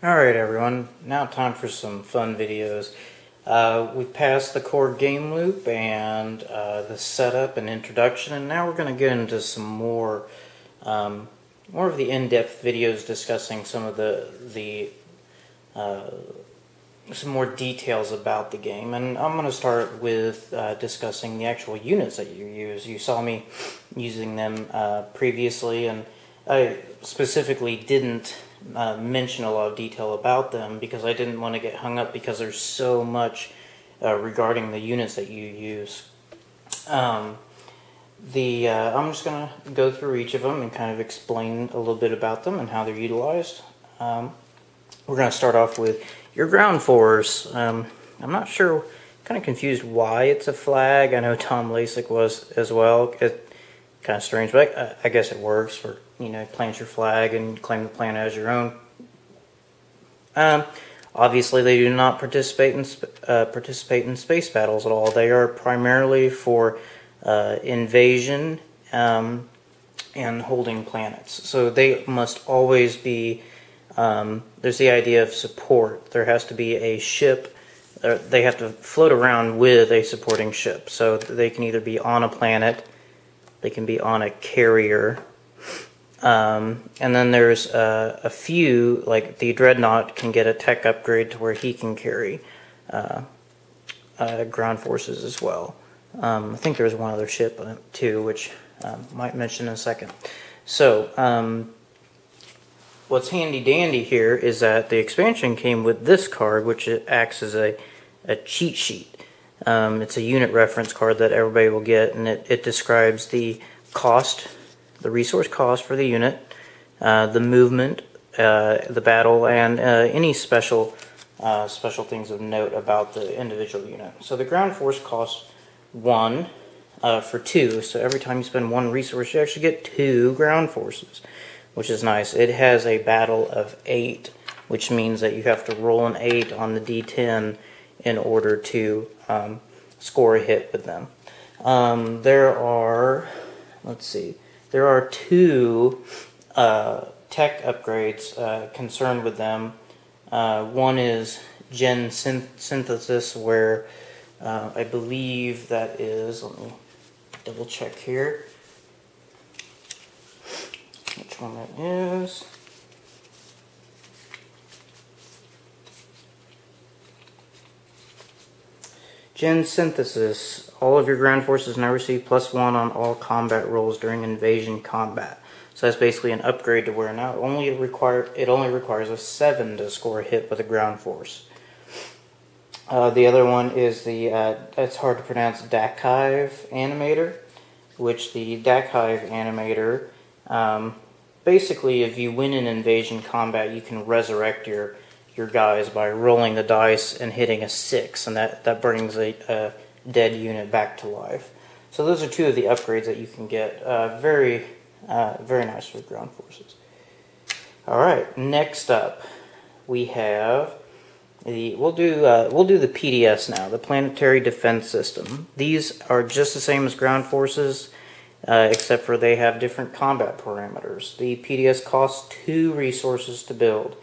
Alright everyone, now time for some fun videos. We've passed the core game loop and the setup and introduction, and now we're going to get into some more of the in-depth videos discussing some of some more details about the game. And I'm going to start with discussing the actual units that you use. You saw me using them previously, and I specifically didn't mention a lot of detail about them because I didn't want to get hung up because there's so much regarding the units that you use. I'm just going to go through each of them and kind of explain a little bit about them and how they're utilized. We're going to start off with your ground force. I'm not sure, kind of confused why it's a flag. I know Tom Lasik was as well. It's kind of strange, but I guess it works for, plant your flag and claim the planet as your own. Obviously, they do not participate in space battles at all. They are primarily for invasion and holding planets. So they must always be. There's the idea of support. There has to be a ship. They have to float around with a supporting ship. So they can either be on a planet, they can be on a carrier, and then there's a few, like the Dreadnought can get a tech upgrade to where he can carry ground forces as well. I think there's one other ship too, which might mention in a second. So what's handy dandy here is that the expansion came with this card, which it acts as a cheat sheet. It's a unit reference card that everybody will get, and it describes the cost, the resource cost for the unit, the movement, the battle, and any special things of note about the individual unit. So the ground force costs 1 for 2, so every time you spend 1 resource you actually get 2 ground forces, which is nice. It has a battle of 8, which means that you have to roll an 8 on the D10 in order to score a hit with them. There are 2 tech upgrades concerned with them. One is Gen Synthesis, where I believe that is, let me double check here which one that is. Gen Synthesis. All of your ground forces now receive +1 on all combat rolls during invasion combat. So that's basically an upgrade to where now it only requires a 7 to score a hit with a ground force. The other one is the it's hard to pronounce, Dachive Animator, which the Dachive Animator, basically if you win an invasion combat, you can resurrect your guys by rolling the dice and hitting a 6, and that brings a dead unit back to life. So those are 2 of the upgrades that you can get. Very nice for ground forces. Alright, next up we have we'll do the PDS now, the Planetary Defense System. These are just the same as ground forces, except for they have different combat parameters. The PDS costs 2 resources to build.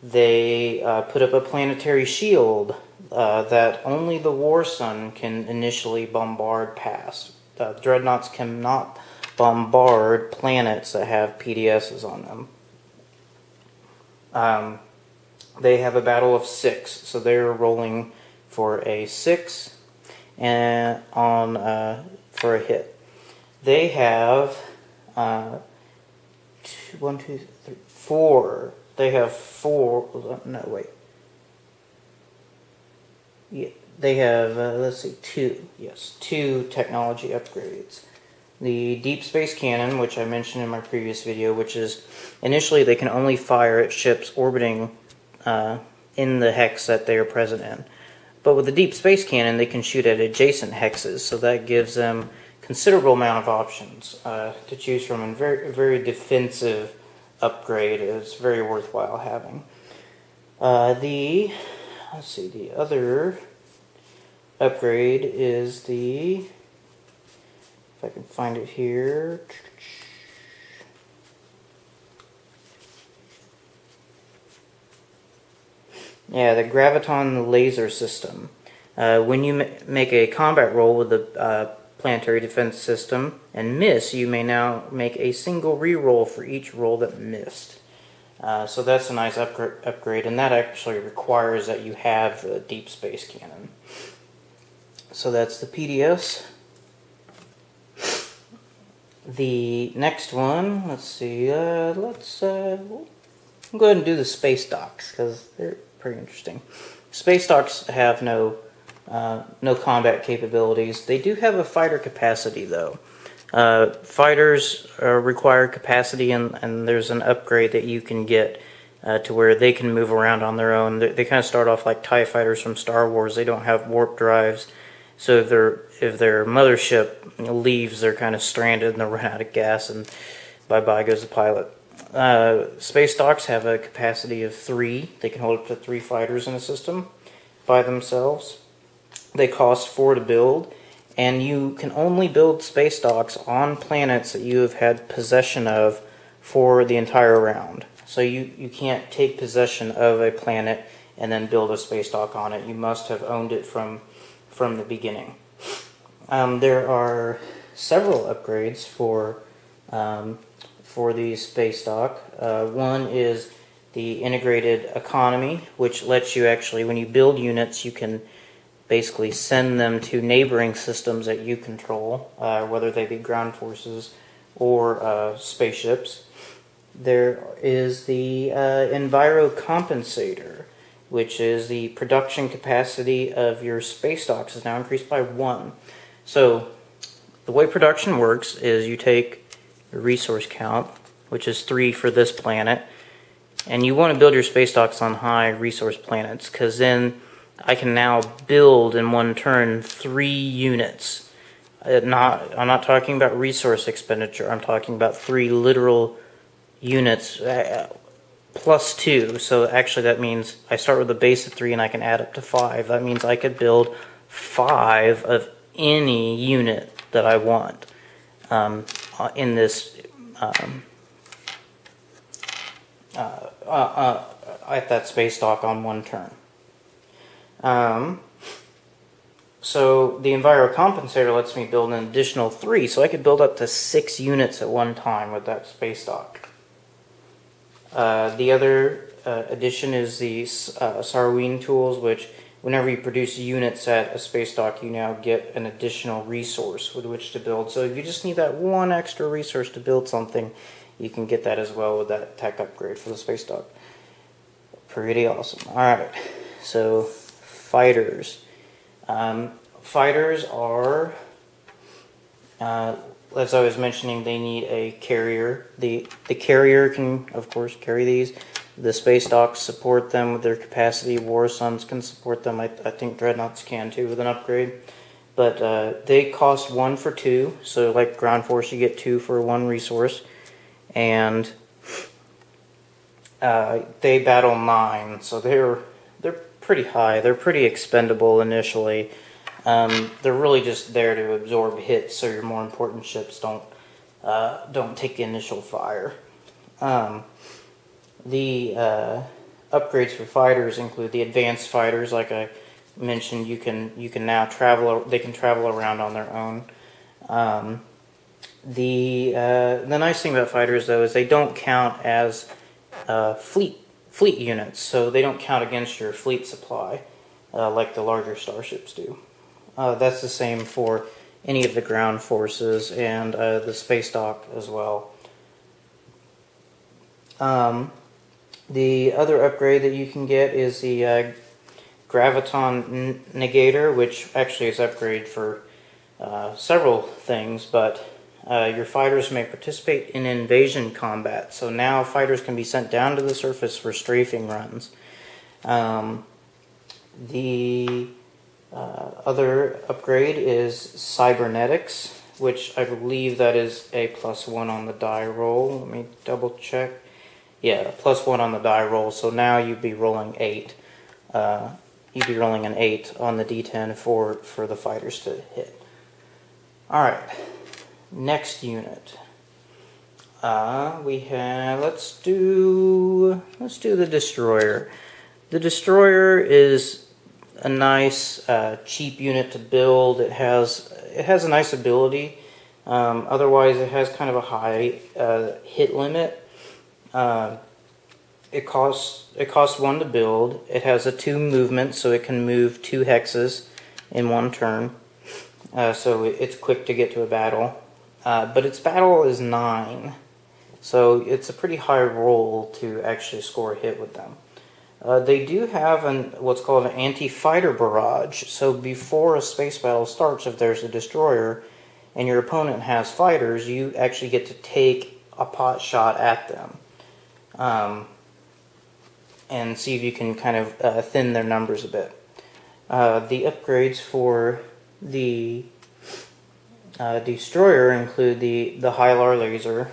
They put up a planetary shield that only the War Sun can initially bombard past. Dreadnoughts cannot bombard planets that have PDSs on them. They have a battle of 6, so they're rolling for a 6 and for a hit. They have 1, 2, 3, 4. They have 4. No, wait. Yeah, they have let's see, 2. Yes, 2 technology upgrades. The Deep Space Cannon, which I mentioned in my previous video, which is initially they can only fire at ships orbiting in the hex that they are present in. But with the Deep Space Cannon, they can shoot at adjacent hexes, so that gives them considerable amount of options to choose from, and very defensive upgrade is very worthwhile having. The other upgrade is if I can find it here. Yeah, the Graviton laser system. When you make a combat roll with the planetary defense system and miss, you may now make a single reroll for each roll that missed. So that's a nice upgrade, and that actually requires that you have the deep space cannon. So that's the PDS. The next one, let's see, we'll go ahead and do the space docks, because they're pretty interesting. Space docks have no combat capabilities. They do have a fighter capacity, though. Fighters require capacity, and there's an upgrade that you can get to where they can move around on their own. They kind of start off like TIE fighters from Star Wars. They don't have warp drives, so if their mothership leaves, they're kind of stranded and they'll run out of gas, and bye-bye goes the pilot. Space docks have a capacity of 3. They can hold up to 3 fighters in a system by themselves. They cost 4 to build, and you can only build space docks on planets that you have had possession of for the entire round. So you can't take possession of a planet and then build a space dock on it. You must have owned it from the beginning. There are several upgrades for the space dock. One is the integrated economy, which lets you actually, when you build units, you can basically send them to neighboring systems that you control, whether they be ground forces or spaceships. There is the Enviro Compensator, which is the production capacity of your space docks is now increased by 1. So the way production works is you take the resource count, which is 3 for this planet, and you want to build your space docks on high resource planets, because then I can now build in one turn 3 units. I'm not talking about resource expenditure. I'm talking about 3 literal units plus 2. So actually that means I start with a base of 3 and I can add up to 5. That means I could build 5 of any unit that I want in this at that space dock on one turn. So the Enviro Compensator lets me build an additional 3, so I could build up to 6 units at one time with that space dock. The other addition is the Sarween tools, which whenever you produce units at a space dock, you now get an additional resource with which to build. So if you just need that one extra resource to build something, you can get that as well with that tech upgrade for the space dock. Pretty awesome. Alright, so fighters. Fighters are, as I was mentioning, they need a carrier. The carrier can, of course, carry these. The space docks support them with their capacity. War Suns can support them. I think Dreadnoughts can too with an upgrade. But they cost 1 for 2. So like Ground Force, you get 2 for 1 resource. And they battle 9. So they're pretty high. They're pretty expendable initially. They're really just there to absorb hits, so your more important ships don't take the initial fire. The upgrades for fighters include the advanced fighters, like I mentioned. You can now travel. They can travel around on their own. The nice thing about fighters, though, is they don't count as fleet units, so they don't count against your fleet supply like the larger starships do. That's the same for any of the ground forces and the space dock as well. The other upgrade that you can get is the Graviton Negator, which actually is upgrade for several things, but your fighters may participate in invasion combat. So now fighters can be sent down to the surface for strafing runs. The other upgrade is Cybernetics, which I believe that is a +1 on the die roll. Let me double check. Yeah, +1 on the die roll. So now you'd be rolling 8. You'd be rolling an 8 on the D10 for the fighters to hit. All right, next unit. We have let's do the destroyer. The destroyer is a nice, cheap unit to build. It has a nice ability. Otherwise, it has kind of a high hit limit. It costs 1 to build. It has a 2 movement, so it can move 2 hexes in 1 turn. So it's quick to get to a battle. But its battle is 9. So it's a pretty high roll to actually score a hit with them. They do have what's called an anti-fighter barrage. So before a space battle starts, if there's a destroyer and your opponent has fighters, you actually get to take a pot shot at them. And see if you can kind of thin their numbers a bit. The upgrades for the destroyer include the Hylar laser,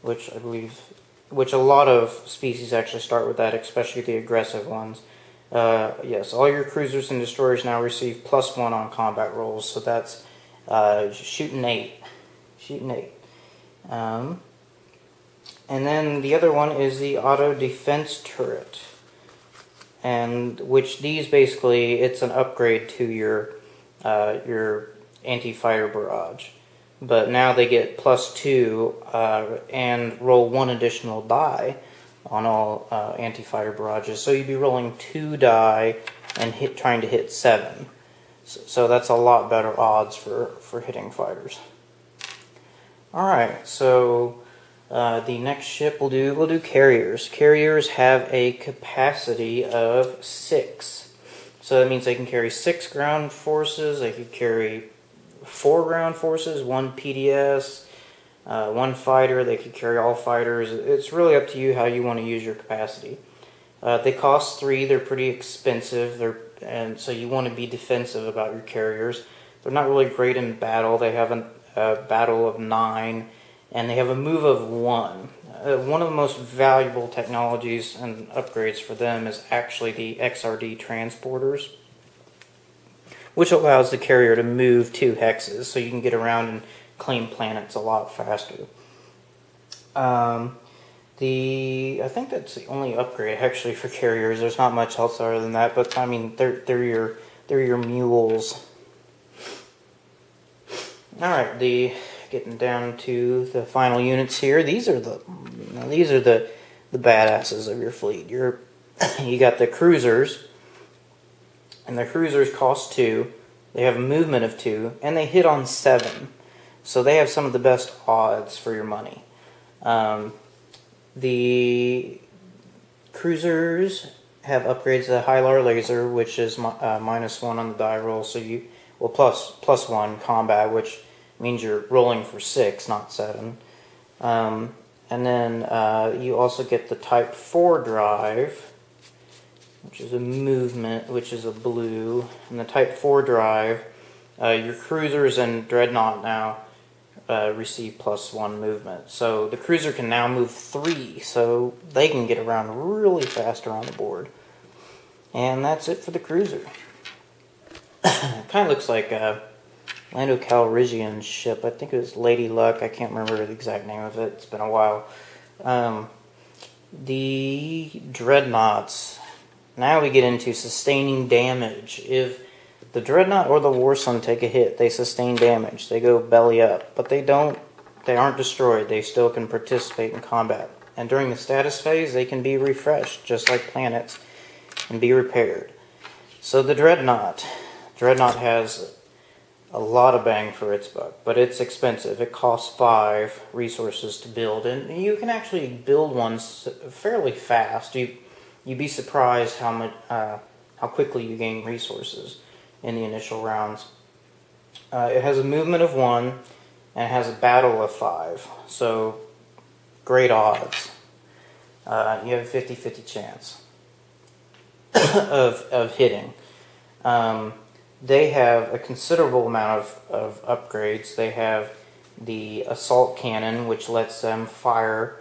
which a lot of species actually start with that, especially the aggressive ones. Yes, all your cruisers and destroyers now receive +1 on combat rolls, so that's shooting 8. And then the other one is the auto defense turret, and which these basically, it's an upgrade to your anti-fighter barrage. But now they get +2 and roll 1 additional die on all anti-fighter barrages. So you'd be rolling 2 die and trying to hit 7. So that's a lot better odds for hitting fighters. Alright, so the next ship we'll do carriers. Carriers have a capacity of 6. So that means they can carry 6 ground forces, they could carry 4 ground forces, 1 PDS, 1 fighter, they could carry all fighters. It's really up to you how you want to use your capacity. They cost 3, they're pretty expensive, and so you want to be defensive about your carriers. They're not really great in battle. They have a battle of 9, and they have a move of 1. One of the most valuable technologies and upgrades for them is actually the XRD transporters, which allows the carrier to move 2 hexes, so you can get around and claim planets a lot faster. I think that's the only upgrade actually for carriers. There's not much else other than that, but I mean they're your mules. All right, getting down to the final units here. These are the badasses of your fleet. You got the cruisers, and the cruisers cost 2. They have a movement of 2, and they hit on 7. So they have some of the best odds for your money. The cruisers have upgrades to the Hylar laser, which is -1 on the die roll. So plus 1 combat, which means you're rolling for 6, not 7. And then you also get the Type 4 drive, which is a movement, which is a blue. And the Type 4 drive, your cruisers and Dreadnought now receive +1 movement. So the cruiser can now move 3, so they can get around really faster on the board. And that's it for the cruiser. It kind of looks like Lando Calrissian's ship. I think it was Lady Luck. I can't remember the exact name of it. It's been a while. The Dreadnoughts. Now we get into sustaining damage. If the Dreadnought or the Warsun take a hit, they sustain damage. They go belly up. But they aren't destroyed. They still can participate in combat. And during the status phase, they can be refreshed, just like planets, and be repaired. So the Dreadnought has a lot of bang for its buck, but it's expensive. It costs 5 resources to build, and you can actually build one fairly fast. You'd be surprised how quickly you gain resources in the initial rounds. It has a movement of 1, and it has a battle of 5, so great odds. You have a 50-50 chance of hitting. They have a considerable amount of upgrades. They have the assault cannon, which lets them fire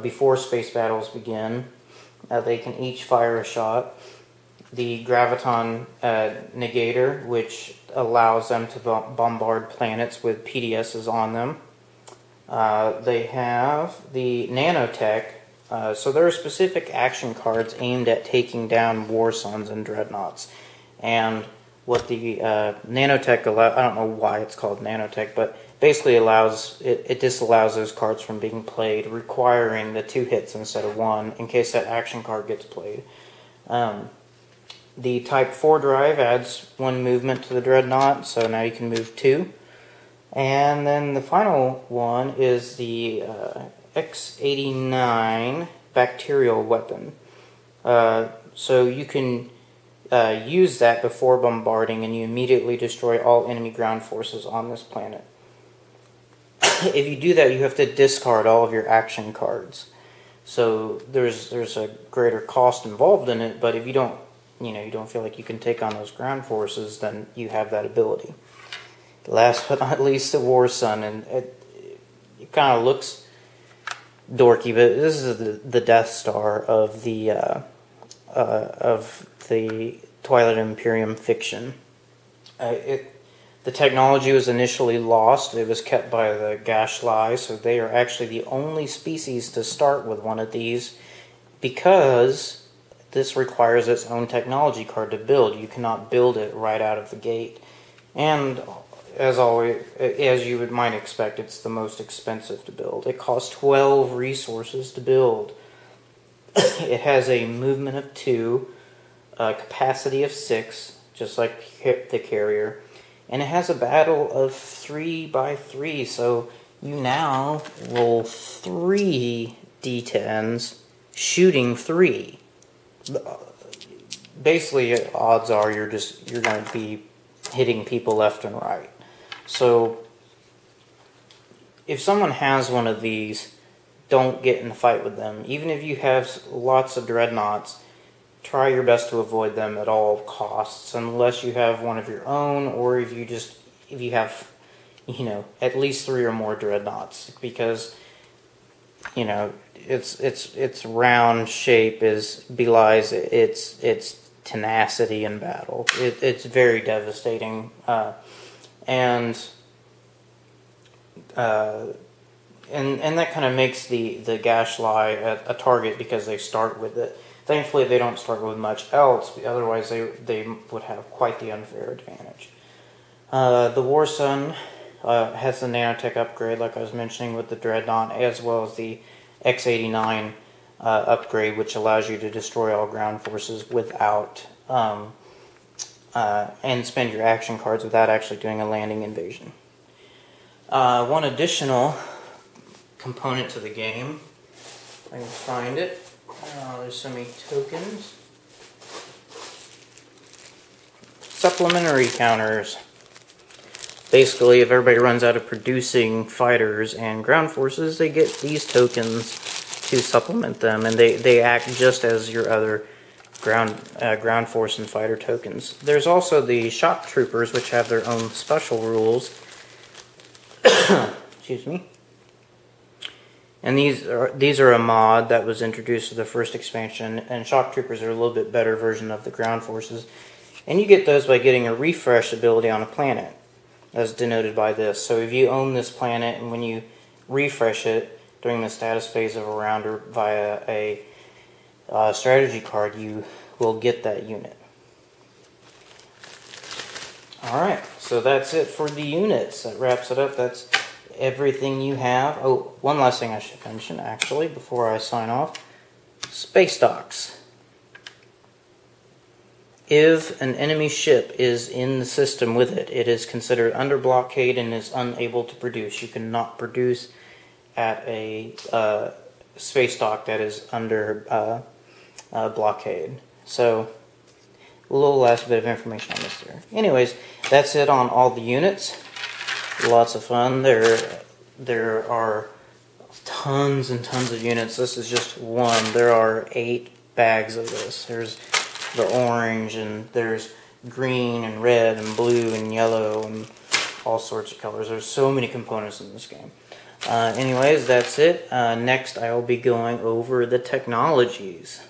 before space battles begin. They can each fire a shot. The Graviton Negator, which allows them to bombard planets with PDSs on them. They have the nanotech, So there are specific action cards aimed at taking down war suns and dreadnoughts. And what the nanotech I don't know why it's called nanotech, but basically it disallows those cards from being played, requiring the 2 hits instead of 1 in case that action card gets played. The Type 4 drive adds 1 movement to the Dreadnought, so now you can move 2. And then the final one is the X-89 bacterial weapon. So you can use that before bombarding, and you immediately destroy all enemy ground forces on this planet. If you do that, you have to discard all of your action cards. So there's a greater cost involved in it, but if you don't feel like you can take on those ground forces, then you have that ability. Last but not least, the War Sun, and it kind of looks dorky, but this is the Death Star of the Twilight Imperium fiction. The technology was initially lost. It was kept by the Gashlai, so they are actually the only species to start with one of these, because this requires its own technology card to build. You cannot build it right out of the gate. And as always, as you might expect, it's the most expensive to build. It costs 12 resources to build. It has a movement of 2, a capacity of 6, just like the carrier, and it has a battle of 3 by 3. So you now roll 3 d10s, shooting 3. Basically, odds are you're going to be hitting people left and right. So if someone has one of these, don't get in a fight with them. Even if you have lots of dreadnoughts, try your best to avoid them at all costs, unless you have one of your own, or if you have, at least 3 or more dreadnoughts, because, its round shape belies its tenacity in battle. It's very devastating, and that kind of makes the Gashlai a target because they start with it. Thankfully, they don't start with much else, otherwise they would have quite the unfair advantage. The War Sun has the nanotech upgrade, like I was mentioning, with the Dreadnought, as well as the X-89 upgrade, which allows you to destroy all ground forces without and spend your action cards without actually doing a landing invasion. One additional component to the game, if I can find it. There's so many tokens. Supplementary counters. Basically, if everybody runs out of producing fighters and ground forces, they get these tokens to supplement them, and they act just as your other ground force and fighter tokens. There's also the shock troopers, which have their own special rules. Excuse me. And these are a mod that was introduced to the first expansion, and shock troopers are a little bit better version of the ground forces. And you get those by getting a refresh ability on a planet, as denoted by this. So if you own this planet, and when you refresh it during the status phase of a round or via a strategy card, you will get that unit. Alright, so that's it for the units. That wraps it up. That's everything you have. Oh, one last thing I should mention, actually, before I sign off. Space docks. If an enemy ship is in the system with it, it is considered under blockade and is unable to produce. You cannot produce at a space dock that is under blockade. So, a little last bit of information on this there. Anyways, that's it on all the units. Lots of fun. There are tons and tons of units. This is just one. There are 8 bags of this. There's the orange, and there's green and red and blue and yellow and all sorts of colors. There's so many components in this game. Anyways, that's it. Next, I will be going over the technologies.